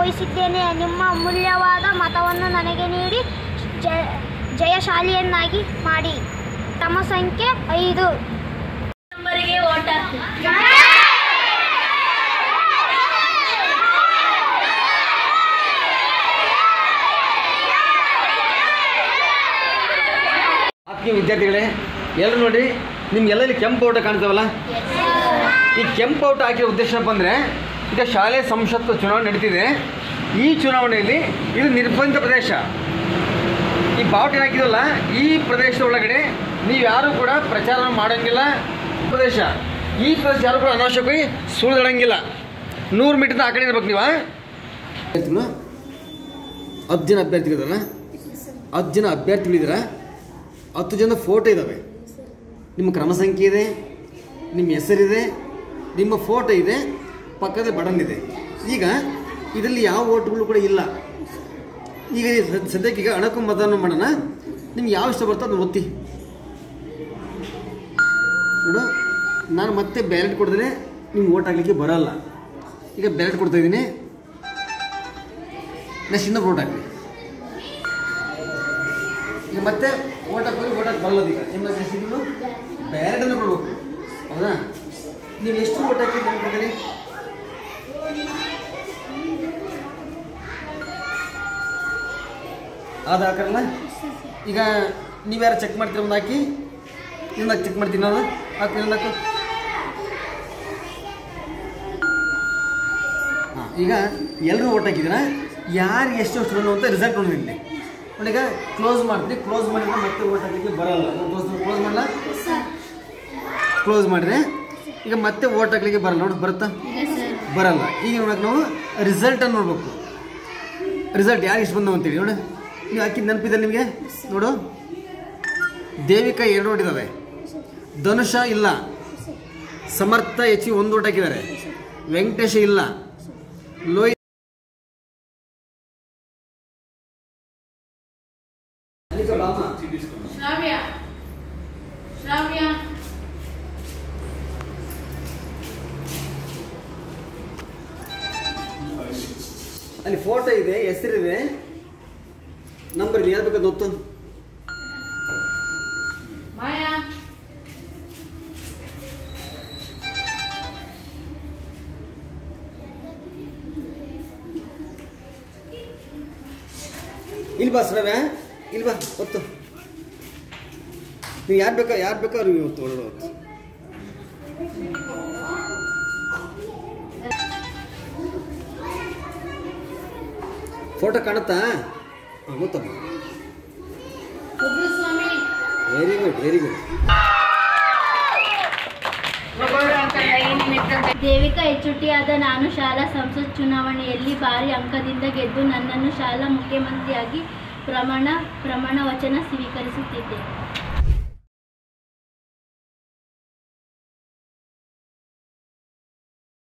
ವಹಿಸಿದ್ದೇನೆ. ನಿಮ್ಮ ಅಮೂಲ್ಯವಾದ ಮತವನ್ನು ನನಗೆ ನೀಡಿ ಜಯಶಾಲಿಯನ್ನಾಗಿ ಮಾಡಿ. ಕ್ರಮ ಸಂಖ್ಯೆ 5. ನಂಬರಿಗೆ ಓಟ್ ಹಾಕ್ತೀನಿ. ಆತ್ಮೀಯ ವಿದ್ಯಾರ್ಥಿಗಳೇ, ಎಲ್ಲರೂ ನೋಡಿ, ನಿಮ್ಗೆಲ್ಲಲ್ಲಿ ಕೆಂಪು ಔಟ ಕಾಣ್ತಾವಲ್ಲ. ಈ ಕೆಂಪು ಔಟ ಹಾಕಿರೋ ಉದ್ದೇಶ ಏನಪ್ಪ ಅಂದರೆ, ಈಗ ಶಾಲೆ ಸಂಸತ್ತು ಚುನಾವಣೆ ನಡೀತಿದೆ. ಈ ಚುನಾವಣೆಯಲ್ಲಿ ಇದು ನಿರ್ಬಂಧ ಪ್ರದೇಶ. ಈ ಬಾವುಟ ಹಾಕಿದಲ್ಲ, ಈ ಪ್ರದೇಶದ ಒಳಗಡೆ ನೀವು ಯಾರೂ ಕೂಡ ಪ್ರಚಾರ ಮಾಡೋಂಗಿಲ್ಲ. ಪ್ರದೇಶ, ಈ ಪ್ರದೇಶ ಯಾರು ಕೂಡ ಅನಾವಶ್ಯಕವಾಗಿ ಸುಳಿದಾಡಂಗಿಲ್ಲ. 100 ಮೀಟರ್ ಆ ಕಡೆ ಇರ್ಬೇಕು. ನೀವು 10 ಜನ ಅಭ್ಯರ್ಥಿಗಳಿದಾರ, 10 ಜನ ಅಭ್ಯರ್ಥಿಗಳಿದ್ದೀರ, 10 ಜನ ಫೋಟೋ ಇದ್ದಾವೆ. ನಿಮ್ಮ ಕ್ರಮ ಸಂಖ್ಯೆ ಇದೆ, ನಿಮ್ಮ ಹೆಸರಿದೆ, ನಿಮ್ಮ ಫೋಟೋ ಇದೆ, ಪಕ್ಕದ ಬಟನ್ ಇದೆ. ಈಗ ಇದರಲ್ಲಿ ಯಾವ ಓಟ್ಗಳು ಕೂಡ ಇಲ್ಲ. ಈಗ ಸದ್ಯಕ್ಕೆ ಈಗ ಅಣಕು ಮತದಾನ ಮಾಡೋಣ. ನಿಮ್ಗೆ ಯಾವ ಇಷ್ಟ ಬರ್ತೋ ಅದನ್ನು ಒತ್ತಿ ನೋಡು. ನಾನು ಮತ್ತೆ ಬ್ಯಾಲೆಟ್ ಕೊಡಿದ್ರೆ ನಿಮ್ಗೆ ಓಟ್ ಹಾಕಲಿಕ್ಕೆ ಬರೋಲ್ಲ. ಈಗ ಬ್ಯಾಲೆಟ್ ಕೊಡ್ತಾ ಇದ್ದೀನಿ, ನೆಕ್ಸ್ಟ್ ಇನ್ನೊಬ್ಬರು ಓಟ್ ಹಾಕಿ. ಈಗ ಮತ್ತೆ ಓಟ್ ಹಾಕಿ ಬರಲ್ಲ. ಈಗ ನಿಮ್ಮ ಸಿಗಲು ಬ್ಯಾಲೆಟನ್ನು ಕೊಡ್ಬೇಕು, ಹೌದಾ? ನೀವು ಎಷ್ಟು ಓಟ್ ಹಾಕಿ ಕೊಡ್ತೀರಿ? ಅದು ಹಾಕಲ್ಲ. ಈಗ ನೀವ್ಯಾರು ಚೆಕ್ ಮಾಡ್ತೀರ? ಒಂದು ಹಾಕಿ, ಇನ್ನೊಂದು ಚೆಕ್ ಮಾಡ್ತೀನಿ ನಾನು. ಹಾಕಿ, ಇನ್ನೊಂದು ಹಾಕು. ಹಾಂ, ಈಗ ಎಲ್ಲರೂ ಓಟ್ ಹಾಕಿದ್ದೀರ. ಯಾರು ಎಷ್ಟು ಬಂದು ಅಂತ ರಿಸಲ್ಟ್ ನೋಡಿದ್ದೀನಿ. ಈಗ ಕ್ಲೋಸ್ ಮಾಡ್ತೀನಿ. ಕ್ಲೋಸ್ ಮಾಡಿದ್ರೆ ಮತ್ತೆ ಓಟ್ ಹಾಕಲಿಕ್ಕೆ ಬರಲ್ಲ. ಕ್ಲೋಸ್ ಮಾಡಲ್ಲ. ಕ್ಲೋಸ್ ಮಾಡಿದ್ರೆ ಈಗ ಮತ್ತೆ ಓಟ್ ಹಾಕ್ಲಿಕ್ಕೆ ಬರಲ್ಲ. ನೋಡಿ, ಬರುತ್ತಾ? ಬರಲ್ಲ. ಈಗ ನೋಡಕ್ಕೆ ನಾವು ರಿಸಲ್ಟನ್ನು ನೋಡ್ಬೇಕು. ರಿಸಲ್ಟ್ ಯಾರು ಇಷ್ಟು ಬಂದವು ಅಂತೇಳಿ ನೋಡಿ. ನೀವು ಹಾಕಿದ್ದು ನೆನಪಿದೆ ನಿಮಗೆ? ನೋಡು, ದೇವಿಕಾ 2 ಓಟ್ ಇದ್ದಾವೆ, ಧನುಷ ಇಲ್ಲ, ಸಮರ್ಥ ಹೆಚ್ಚಿ 1 ಓಟ್ ಹಾಕಿದ್ದಾರೆ, ವೆಂಕಟೇಶ ಇಲ್ಲ, ಲೋಯ್ ಅಲ್ಲಿ ಫೋಟೋ ಇದೆ, ಹೆಸರಿದೆ, ನಂಬರ್ ಇದೆ. ಯಾರು ಬೇಕಾದ ಗೊತ್ತು? ಇಲ್ವಾ ಶ್ರವ್ಯ? ಇಲ್ವಾ? ಗೊತ್ತು. ನೀವು ಯಾರು ಬೇಕಾ ಅವ್ರಿಗೆ ಇವತ್ತು ಹೊರಡೋ ಫೋಟೋ ಕಾಣುತ್ತಾ? ಹಾಂ, ಗೊತ್ತಮ್ಮ. Very good, very good. Devika ಹೆಚ್ಚುಟ್ಟಿಯಾದ ನಾನು ಶಾಲಾ ಸಂಸತ್ ಚುನಾವಣೆಯಲ್ಲಿ ಭಾರಿ ಅಂಕದಿಂದ ಗೆದ್ದು ನನ್ನನ್ನು ಶಾಲಾ ಮುಖ್ಯಮಂತ್ರಿಯಾಗಿ ಪ್ರಮಾಣ ವಚನ ಸ್ವೀಕರಿಸುತ್ತಿದ್ದೆ.